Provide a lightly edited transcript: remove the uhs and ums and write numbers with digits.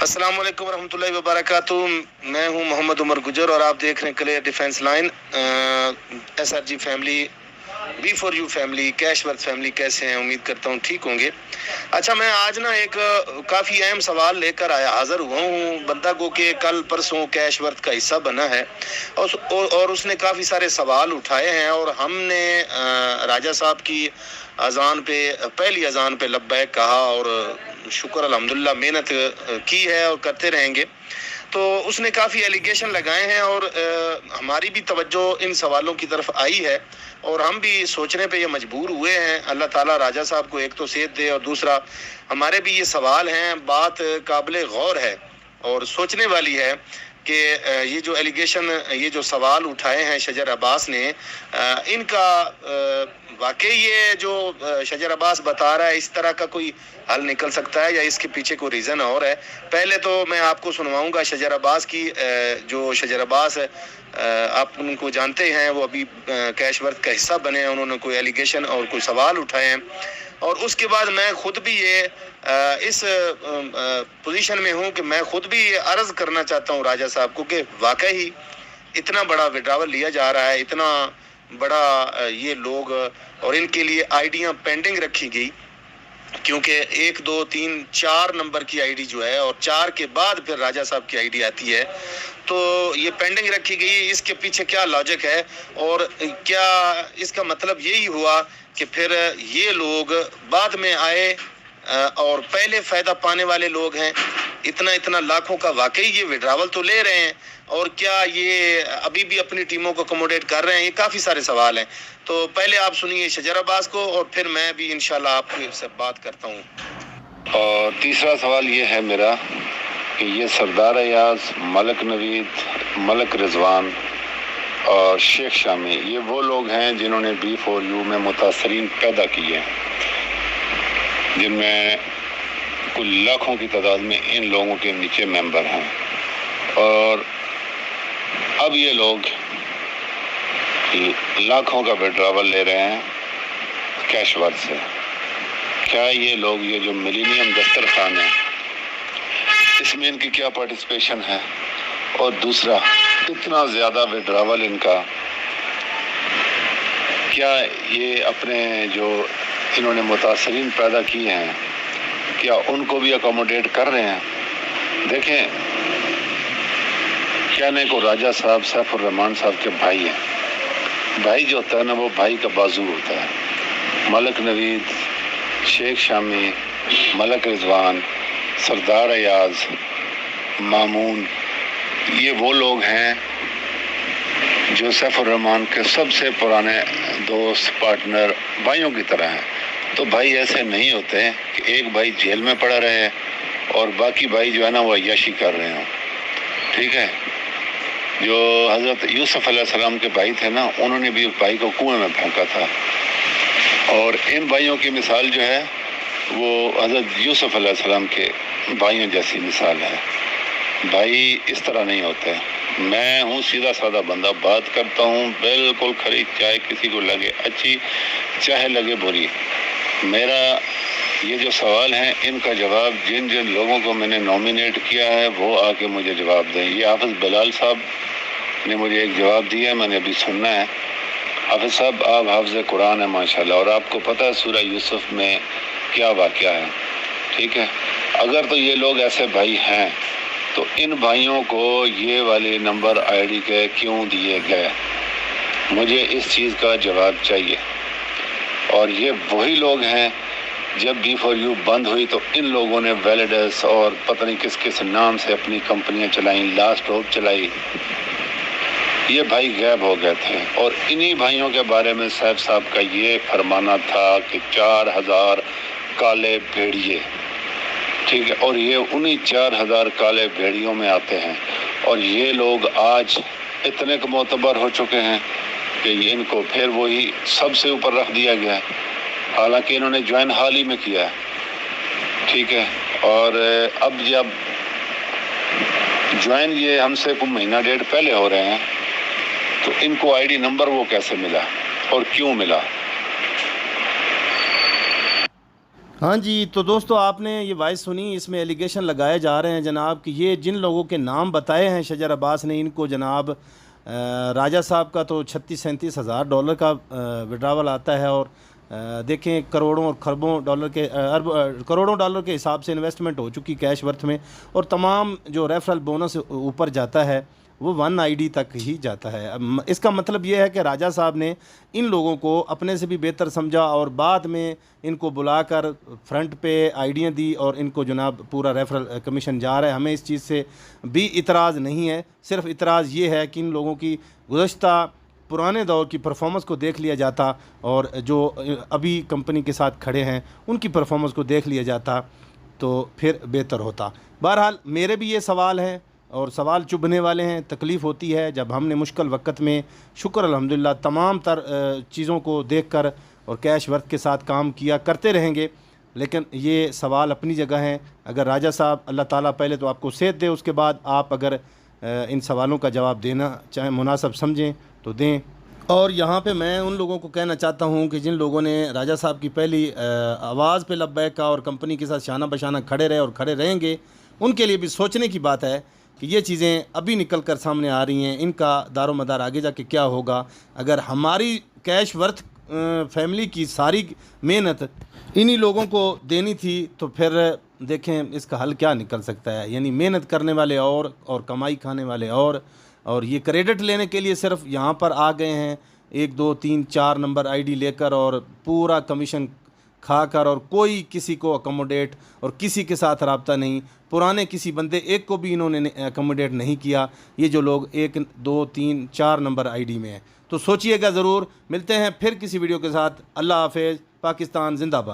अस्सलाम वालेकुम रहमतुल्लाहि व बरकातुहू। मैं हूं मोहम्मद उमर गुजर और आप देख रहे हैं clear defence line. SRG family, B4U family, Cashworth family कैसे हैं? उम्मीद करता हूं ठीक होंगे। अच्छा, मैं आज ना एक काफ़ी अहम सवाल लेकर हाज़िर हुआ हूँ। बंदा को के कल परसों कैशवर्थ का हिस्सा बना है और उसने काफ़ी सारे सवाल उठाए हैं और हमने राजा साहब की अजान पे, पहली अजान पे लब्बैक कहा और शुक्र अल्हम्दुलिल्लाह मेहनत की है और करते रहेंगे। तो उसने काफ़ी एलिगेशन लगाए हैं और हमारी भी तवज्जो इन सवालों की तरफ आई है और हम भी सोचने पे ये मजबूर हुए हैं। अल्लाह ताला राजा साहब को एक तो सेहत दे और दूसरा हमारे भी ये सवाल हैं, बात काबिल गौर है और सोचने वाली है कि ये जो एलिगेशन, ये जो सवाल उठाए हैं शजर अब्बास ने, इनका वाकई ये जो शजर अब्बास बता रहा है इस तरह का कोई हल निकल सकता है या इसके पीछे कोई रीज़न और है? पहले तो मैं आपको सुनवाऊंगा शजर अब्बास की। जो शजर अब्बास है, आप उनको जानते हैं, वो अभी कैशवर्थ का हिस्सा बने हैं। उन्होंने कोई एलिगेशन और कोई सवाल उठाए हैं और उसके बाद मैं खुद भी ये इस पोजीशन में हूँ कि मैं खुद भी ये अर्ज़ करना चाहता हूँ राजा साहब को कि वाकई इतना बड़ा विड्रावल लिया जा रहा है, इतना बड़ा ये लोग, और इनके लिए आईडियाँ पेंडिंग रखी गई, क्योंकि 1 2 3 4 नंबर की आईडी जो है और 4 के बाद फिर राजा साहब की आईडी आती है, तो ये पेंडिंग रखी गई। इसके पीछे क्या लॉजिक है और क्या इसका मतलब यही हुआ कि फिर ये लोग बाद में आए और पहले फ़ायदा पाने वाले लोग हैं? इतना लाखों का वाकई ये विड्रावल तो ले रहे हैं और क्या ये अभी भी अपनी टीमों को अकोमोडेट कर रहे हैं? ये काफ़ी सारे सवाल हैं। तो पहले आप सुनिए शजर अब्बास को और फिर मैं भी इंशाल्लाह आपसे बात करता हूँ। और तीसरा सवाल ये है मेरा कि ये सरदार अयाज, मलक नवीद, मलक रिजवान और शेख शामी, ये वो लोग हैं जिन्होंने B4U में मुतासरीन पैदा किए हैं, जिनमें कुल लाखों की तादाद में इन लोगों के नीचे मेंबर हैं। और अब ये लोग लाखों का विड्रावल ले रहे हैं कैशवर्थ से। क्या ये लोग, ये जो मिलीनियम दस्तरखान है, इसमें इनकी क्या पार्टिसिपेशन है? और दूसरा, इतना ज़्यादा विड्रावल इनका, क्या ये अपने जो इन्होंने मुतासरीन पैदा किए हैं, क्या उनको भी अकोमोडेट कर रहे हैं? देखें, कहने को राजा साहब सैफुर रहमान साहब के भाई हैं। भाई जो होता है ना, वो भाई का बाजू होता है। मलक नवीद, शेख शामी, मलक रिजवान, सरदार अयाज, मामून, ये वो लोग हैं जो सैफुर रहमान के सबसे पुराने दोस्त, पार्टनर, भाइयों की तरह हैं। तो भाई ऐसे नहीं होते हैं कि एक भाई जेल में पड़ा रहे और बाकी भाई जो है ना वो अय्याशी कर रहे हों। ठीक है, जो हज़रत यूसुफ अलैहिस्सलाम के भाई थे ना, उन्होंने भी उस भाई को कुएं में फेंका था। और इन भाइयों की मिसाल जो है वो हज़रत यूसुफ अलैहिस्सलाम के भाइयों जैसी मिसाल है। भाई इस तरह नहीं होते। मैं हूँ सीधा साधा बंदा, बात करता हूँ बिल्कुल खरी, चाहे किसी को लगे अच्छी चाहे लगे बुरी। मेरा ये जो सवाल हैं, इनका जवाब जिन जिन लोगों को मैंने नॉमिनेट किया है वो आके मुझे जवाब दें। ये हाफिज़ बिलाल साहब ने मुझे एक जवाब दिया है, मैंने अभी सुनना है। हाफिज़ साहब, आप हाफ़िज़ कुरान है माशाल्लाह, और आपको पता है सूरह यूसुफ में क्या वाक़या है। ठीक है, अगर तो ये लोग ऐसे भाई हैं तो इन भाइयों को ये वाले नंबर आईडी के क्यों दिए गए? मुझे इस चीज़ का जवाब चाहिए। और ये वही लोग हैं, जब B4U बंद हुई तो इन लोगों ने वैलिडस और पता नहीं किस किस नाम से अपनी कंपनियां चलाई, लास्ट होप चलाई। ये भाई गायब हो गए थे और इन्हीं भाइयों के बारे में सैफ साहब का ये फरमाना था कि 4000 काले भेड़िए, ठीक है, और ये उन्हीं 4000 काले भेड़ियों में आते हैं। और ये लोग आज इतने को मोतबर हो चुके हैं कि इनको फिर वही सबसे ऊपर रख दिया गया है, हालांकि इन्होंने ज्वाइन हाल ही में किया है। ठीक है, और अब जब ज्वाइन ये हमसे कुछ महीना डेढ़ पहले हो रहे हैं तो इनको आईडी नंबर वो कैसे मिला और क्यों मिला? ہاں جی، تو دوستو آپ نے یہ وائس سنی، اس میں ایلیگیشن لگائے جا رہے ہیں جناب کہ یہ جن لوگوں کے نام بتائے ہیں شجر عباس نے، ان کو جناب راجہ صاحب کا تو 36-37 ہزار ڈالر کا وڈراول آتا ہے، اور دیکھیں کروڑوں اور خربوں ڈالر کے کروڑوں ڈالر کے حساب سے انویسٹمنٹ ہو چکی کیش ورتھ میں، اور تمام جو ریفرل بونس اوپر جاتا ہے وہ 1 ID تک ہی جاتا ہے۔ اس کا مطلب یہ ہے کہ راجہ صاحب نے ان لوگوں کو اپنے سے بھی بہتر سمجھا، اور بعد میں ان کو بلا کر فرنٹ پہ آئیڈیاں دی، اور ان کو جناب پورا ریفرل کمیشن جا رہا ہے۔ ہمیں اس چیز سے بھی اعتراض نہیں ہے، صرف اعتراض یہ ہے کہ ان لوگوں کی گزشتہ پرانے دور کی پرفارمنس کو دیکھ لیا جاتا، اور جو ابھی کمپنی کے ساتھ کھڑے ہیں ان کی پرفارمنس کو دیکھ لیا جاتا تو پھر بہتر ہوتا۔ بہرحال میرے بھی یہ سوال ہیں، اور سوال چبھنے والے ہیں، تکلیف ہوتی ہے جب ہم نے مشکل وقت میں، شکر الحمدللہ تمام تر چیزوں کو دیکھ کر اور کیش ورتھ کے ساتھ کام کیا، کرتے رہیں گے، لیکن یہ سوال اپنی جگہ ہیں۔ اگر راجہ صاحب اللہ تعالیٰ پہلے تو آپ کو صحت دے، اس کے بعد آپ اگر ان سوالوں کا جواب دینا چاہیں، مناسب سمجھیں تو دیں۔ اور یہاں پہ میں ان لوگوں کو کہنا چاہتا ہوں کہ جن لوگوں نے راجہ صاحب کی پہلی آواز پہ لبیک کہا اور کمپنی کے ساتھ شانہ بشانہ کھڑے رہے اور کھڑے رہیں گے، ان کے لیے بھی سوچنے کی بات ہے کہ یہ چیزیں ابھی نکل کر سامنے آ رہی ہیں، ان کا دار و مدار آگے جا کے کیا ہوگا۔ اگر ہماری کیش ورتھ فیملی کی ساری محنت انہی لوگوں کو دینی تھی تو پھر دیکھیں اس کا حل کیا نکل سکتا ہے۔ یعنی محنت کرنے والے اور کمائی کھانے والے اور یہ کریڈٹ لینے کے لیے صرف یہاں پر آ گئے ہیں 1 2 3 4 نمبر ID لے کر، اور پورا کمیشن کھا کر، اور کوئی کسی کو اکوموڈیٹ اور کسی کے ساتھ رابطہ نہیں، پرانے کسی بندے ایک کو بھی انہوں نے اکوموڈیٹ نہیں کیا، یہ جو لوگ 1 2 3 4 نمبر ID میں ہیں۔ تو سوچئے گا ضرور۔ ملتے ہیں پھر کسی ویڈیو کے ساتھ۔ اللہ حافظ۔ پاکستان زندہ باد۔